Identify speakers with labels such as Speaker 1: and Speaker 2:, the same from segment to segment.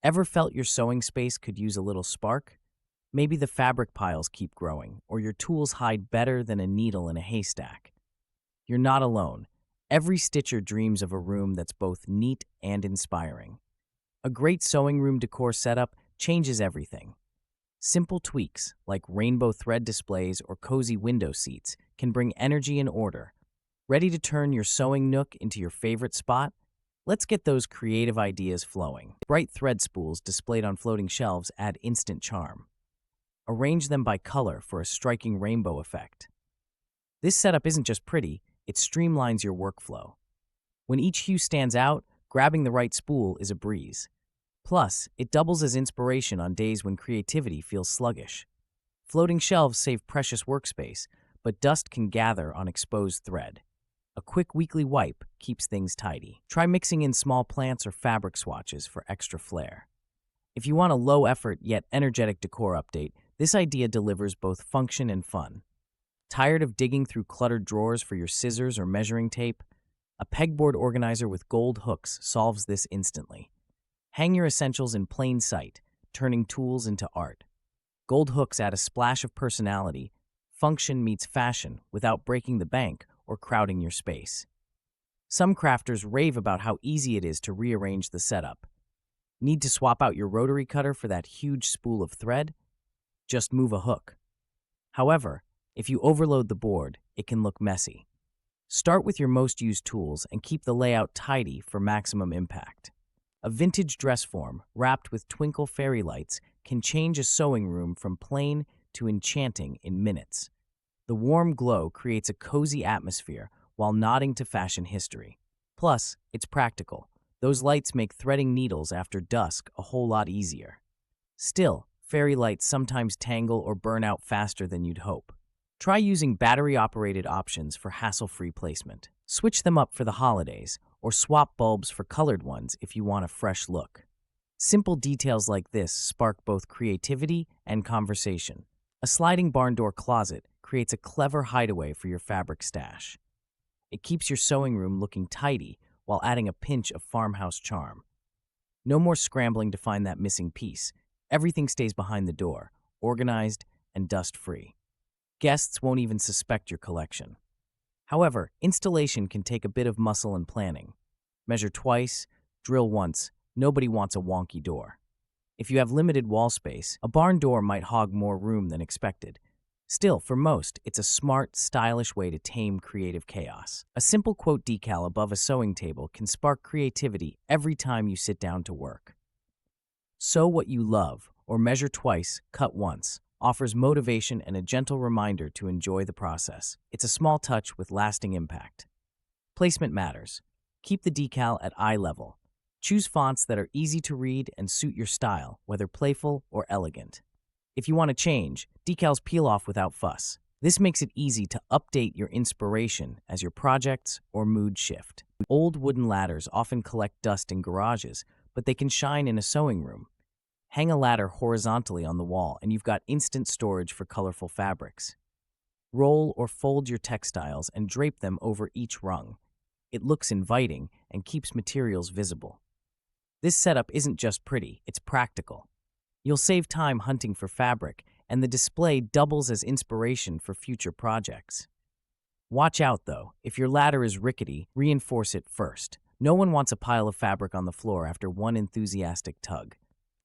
Speaker 1: Ever felt your sewing space could use a little spark? Maybe the fabric piles keep growing, or your tools hide better than a needle in a haystack. You're not alone. Every stitcher dreams of a room that's both neat and inspiring. A great sewing room decor setup changes everything. Simple tweaks, like rainbow thread displays or cozy window seats, can bring energy and order. Ready to turn your sewing nook into your favorite spot? Let's get those creative ideas flowing. Bright thread spools displayed on floating shelves add instant charm. Arrange them by color for a striking rainbow effect. This setup isn't just pretty, it streamlines your workflow. When each hue stands out, grabbing the right spool is a breeze. Plus, it doubles as inspiration on days when creativity feels sluggish. Floating shelves save precious workspace, but dust can gather on exposed thread. A quick weekly wipe keeps things tidy. Try mixing in small plants or fabric swatches for extra flair. If you want a low-effort yet energetic decor update, this idea delivers both function and fun. Tired of digging through cluttered drawers for your scissors or measuring tape? A pegboard organizer with gold hooks solves this instantly. Hang your essentials in plain sight, turning tools into art. Gold hooks add a splash of personality. Function meets fashion without breaking the bank or crowding your space. Some crafters rave about how easy it is to rearrange the setup. Need to swap out your rotary cutter for that huge spool of thread? Just move a hook. However, if you overload the board, it can look messy. Start with your most used tools and keep the layout tidy for maximum impact. A vintage dress form wrapped with twinkle fairy lights can change a sewing room from plain to enchanting in minutes. The warm glow creates a cozy atmosphere while nodding to fashion history. Plus, it's practical. Those lights make threading needles after dusk a whole lot easier. Still, fairy lights sometimes tangle or burn out faster than you'd hope. Try using battery-operated options for hassle-free placement. Switch them up for the holidays, or swap bulbs for colored ones if you want a fresh look. Simple details like this spark both creativity and conversation. A sliding barn door closet creates a clever hideaway for your fabric stash. It keeps your sewing room looking tidy while adding a pinch of farmhouse charm. No more scrambling to find that missing piece. Everything stays behind the door, organized and dust-free. Guests won't even suspect your collection. However, installation can take a bit of muscle and planning. Measure twice, drill once. Nobody wants a wonky door. If you have limited wall space, a barn door might hog more room than expected. Still, for most, it's a smart, stylish way to tame creative chaos. A simple quote decal above a sewing table can spark creativity every time you sit down to work. Sew what you love, or measure twice, cut once, offers motivation and a gentle reminder to enjoy the process. It's a small touch with lasting impact. Placement matters. Keep the decal at eye level. Choose fonts that are easy to read and suit your style, whether playful or elegant. If you want to change, decals peel off without fuss. This makes it easy to update your inspiration as your projects or mood shift. Old wooden ladders often collect dust in garages, but they can shine in a sewing room. Hang a ladder horizontally on the wall and you've got instant storage for colorful fabrics. Roll or fold your textiles and drape them over each rung. It looks inviting and keeps materials visible. This setup isn't just pretty, it's practical. You'll save time hunting for fabric, and the display doubles as inspiration for future projects. Watch out though, if your ladder is rickety, reinforce it first. No one wants a pile of fabric on the floor after one enthusiastic tug.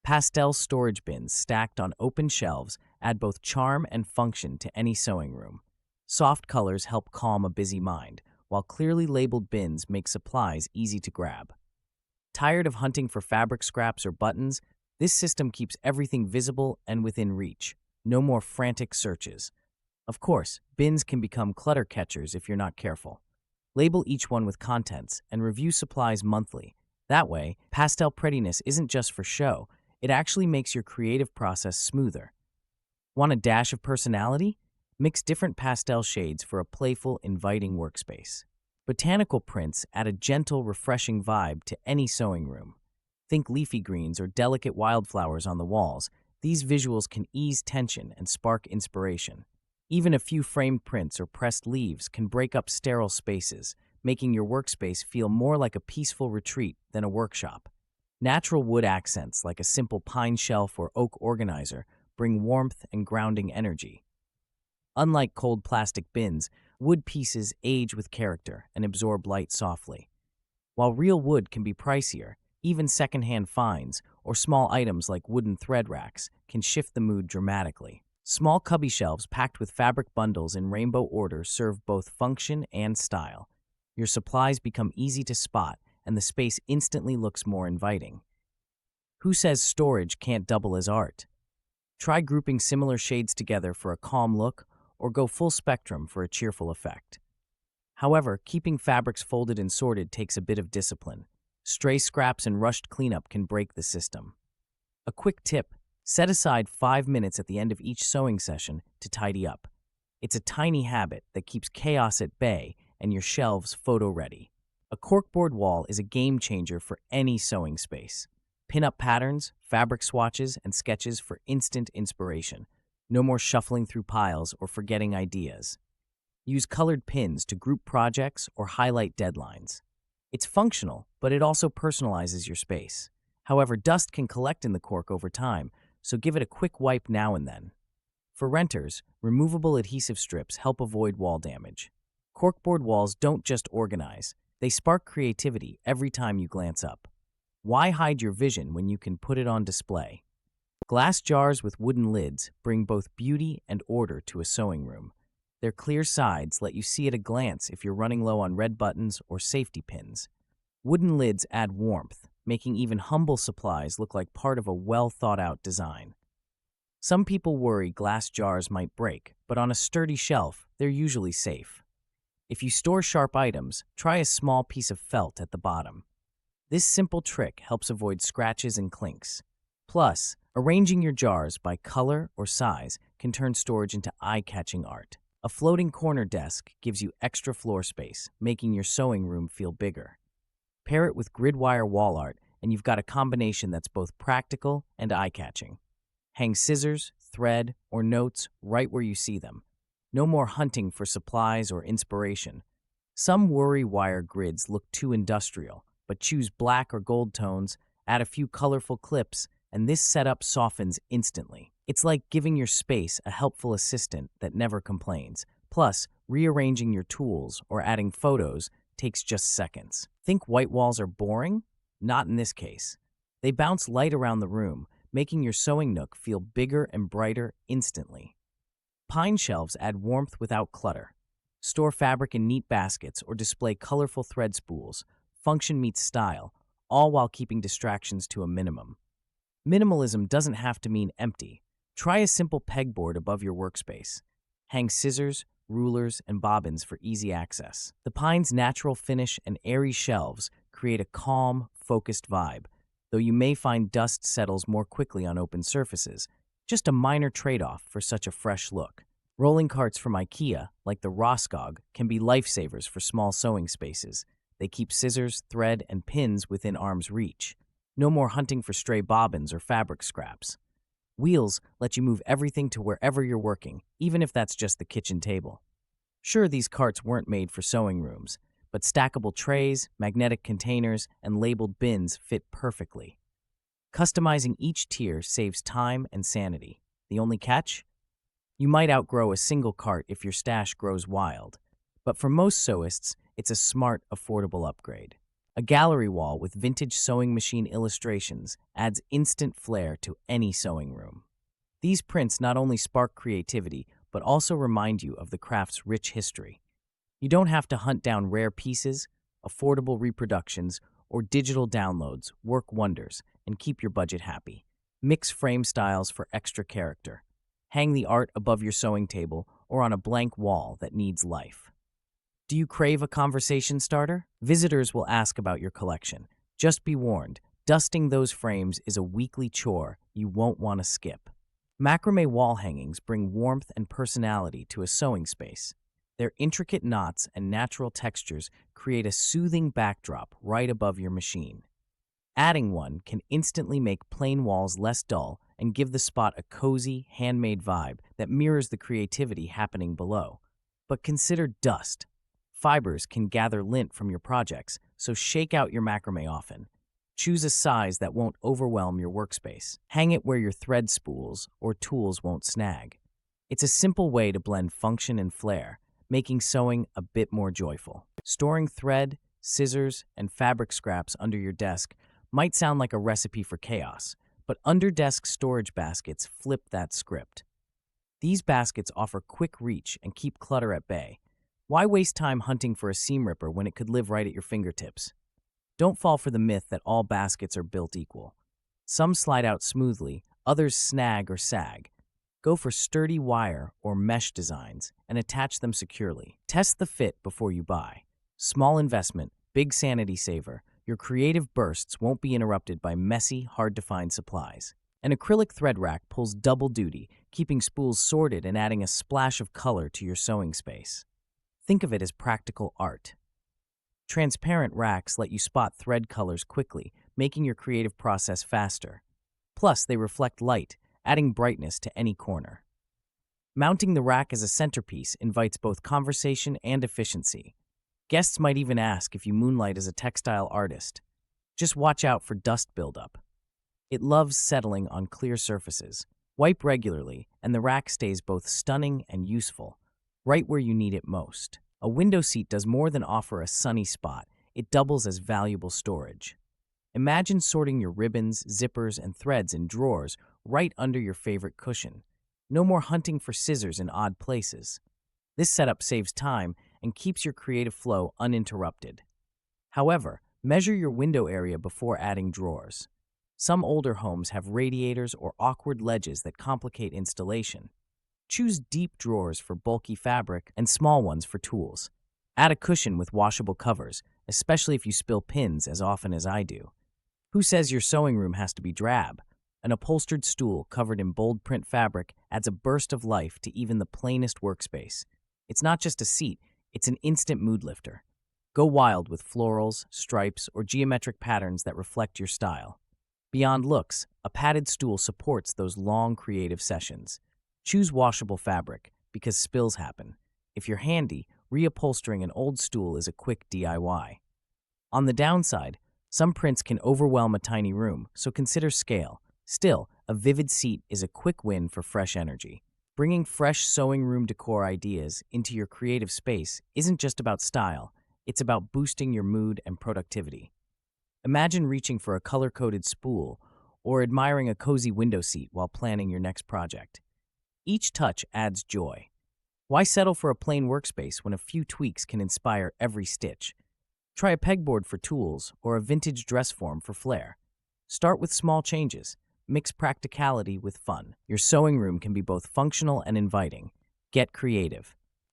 Speaker 1: Pastel storage bins stacked on open shelves add both charm and function to any sewing room. Soft colors help calm a busy mind, while clearly labeled bins make supplies easy to grab. Tired of hunting for fabric scraps or buttons? This system keeps everything visible and within reach. No more frantic searches. Of course, bins can become clutter catchers if you're not careful. Label each one with contents and review supplies monthly. That way, pastel prettiness isn't just for show, it actually makes your creative process smoother. Want a dash of personality? Mix different pastel shades for a playful, inviting workspace. Botanical prints add a gentle, refreshing vibe to any sewing room. Think leafy greens or delicate wildflowers on the walls. These visuals can ease tension and spark inspiration. Even a few framed prints or pressed leaves can break up sterile spaces, making your workspace feel more like a peaceful retreat than a workshop. Natural wood accents like a simple pine shelf or oak organizer bring warmth and grounding energy. Unlike cold plastic bins, wood pieces age with character and absorb light softly. While real wood can be pricier, even secondhand finds or small items like wooden thread racks can shift the mood dramatically. Small cubby shelves packed with fabric bundles in rainbow order serve both function and style. Your supplies become easy to spot, and the space instantly looks more inviting. Who says storage can't double as art? Try grouping similar shades together for a calm look, or go full spectrum for a cheerful effect. However, keeping fabrics folded and sorted takes a bit of discipline. Stray scraps and rushed cleanup can break the system. A quick tip: set aside 5 minutes at the end of each sewing session to tidy up. It's a tiny habit that keeps chaos at bay and your shelves photo-ready. A corkboard wall is a game changer for any sewing space. Pin-up patterns, fabric swatches, and sketches for instant inspiration. No more shuffling through piles or forgetting ideas. Use colored pins to group projects or highlight deadlines. It's functional, but it also personalizes your space. However, dust can collect in the cork over time, so give it a quick wipe now and then. For renters, removable adhesive strips help avoid wall damage. Corkboard walls don't just organize, they spark creativity every time you glance up. Why hide your vision when you can put it on display? Glass jars with wooden lids bring both beauty and order to a sewing room. Their clear sides let you see at a glance if you're running low on red buttons or safety pins. Wooden lids add warmth, making even humble supplies look like part of a well-thought-out design. Some people worry glass jars might break, but on a sturdy shelf, they're usually safe. If you store sharp items, try a small piece of felt at the bottom. This simple trick helps avoid scratches and clinks. Plus, arranging your jars by color or size can turn storage into eye-catching art. A floating corner desk gives you extra floor space, making your sewing room feel bigger. Pair it with grid wire wall art, and you've got a combination that's both practical and eye-catching. Hang scissors, thread, or notes right where you see them. No more hunting for supplies or inspiration. Some worry wire grids look too industrial, but choose black or gold tones, add a few colorful clips, and this setup softens instantly. It's like giving your space a helpful assistant that never complains. Plus, rearranging your tools or adding photos takes just seconds. Think white walls are boring? Not in this case. They bounce light around the room, making your sewing nook feel bigger and brighter instantly. Pine shelves add warmth without clutter. Store fabric in neat baskets or display colorful thread spools. Function meets style, all while keeping distractions to a minimum. Minimalism doesn't have to mean empty. Try a simple pegboard above your workspace. Hang scissors, rulers, and bobbins for easy access. The pine's natural finish and airy shelves create a calm, focused vibe, though you may find dust settles more quickly on open surfaces. Just a minor trade-off for such a fresh look. Rolling carts from IKEA, like the Roskog, can be lifesavers for small sewing spaces. They keep scissors, thread, and pins within arm's reach. No more hunting for stray bobbins or fabric scraps. Wheels let you move everything to wherever you're working, even if that's just the kitchen table. Sure, these carts weren't made for sewing rooms, but stackable trays, magnetic containers, and labeled bins fit perfectly. Customizing each tier saves time and sanity. The only catch? You might outgrow a single cart if your stash grows wild, but for most sewists, it's a smart, affordable upgrade. A gallery wall with vintage sewing machine illustrations adds instant flair to any sewing room. These prints not only spark creativity, but also remind you of the craft's rich history. You don't have to hunt down rare pieces. Affordable reproductions or digital downloads work wonders and keep your budget happy. Mix frame styles for extra character. Hang the art above your sewing table or on a blank wall that needs life. Do you crave a conversation starter? Visitors will ask about your collection. Just be warned, dusting those frames is a weekly chore you won't want to skip. Macrame wall hangings bring warmth and personality to a sewing space. Their intricate knots and natural textures create a soothing backdrop right above your machine. Adding one can instantly make plain walls less dull and give the spot a cozy, handmade vibe that mirrors the creativity happening below. But consider dust. Fibers can gather lint from your projects, so shake out your macrame often. Choose a size that won't overwhelm your workspace. Hang it where your thread spools or tools won't snag. It's a simple way to blend function and flair, making sewing a bit more joyful. Storing thread, scissors, and fabric scraps under your desk might sound like a recipe for chaos, but under-desk storage baskets flip that script. These baskets offer quick reach and keep clutter at bay. Why waste time hunting for a seam ripper when it could live right at your fingertips? Don't fall for the myth that all baskets are built equal. Some slide out smoothly, others snag or sag. Go for sturdy wire or mesh designs and attach them securely. Test the fit before you buy. Small investment, big sanity saver. Your creative bursts won't be interrupted by messy, hard-to-find supplies. An acrylic thread rack pulls double duty, keeping spools sorted and adding a splash of color to your sewing space. Think of it as practical art. Transparent racks let you spot thread colors quickly, making your creative process faster. Plus, they reflect light, adding brightness to any corner. Mounting the rack as a centerpiece invites both conversation and efficiency. Guests might even ask if you moonlight as a textile artist. Just watch out for dust buildup. It loves settling on clear surfaces. Wipe regularly, and the rack stays both stunning and useful, right where you need it most. A window seat does more than offer a sunny spot. It doubles as valuable storage. Imagine sorting your ribbons, zippers, and threads in drawers right under your favorite cushion. No more hunting for scissors in odd places. This setup saves time and keeps your creative flow uninterrupted. However, measure your window area before adding drawers. Some older homes have radiators or awkward ledges that complicate installation. Choose deep drawers for bulky fabric and small ones for tools. Add a cushion with washable covers, especially if you spill pins as often as I do. Who says your sewing room has to be drab? An upholstered stool covered in bold print fabric adds a burst of life to even the plainest workspace. It's not just a seat, it's an instant mood lifter. Go wild with florals, stripes, or geometric patterns that reflect your style. Beyond looks, a padded stool supports those long creative sessions. Choose washable fabric, because spills happen. If you're handy, reupholstering an old stool is a quick DIY. On the downside, some prints can overwhelm a tiny room, so consider scale. Still, a vivid seat is a quick win for fresh energy. Bringing fresh sewing room decor ideas into your creative space isn't just about style, it's about boosting your mood and productivity. Imagine reaching for a color-coded spool or admiring a cozy window seat while planning your next project. Each touch adds joy. Why settle for a plain workspace when a few tweaks can inspire every stitch? Try a pegboard for tools or a vintage dress form for flair. Start with small changes. Mix practicality with fun. Your sewing room can be both functional and inviting. Get creative.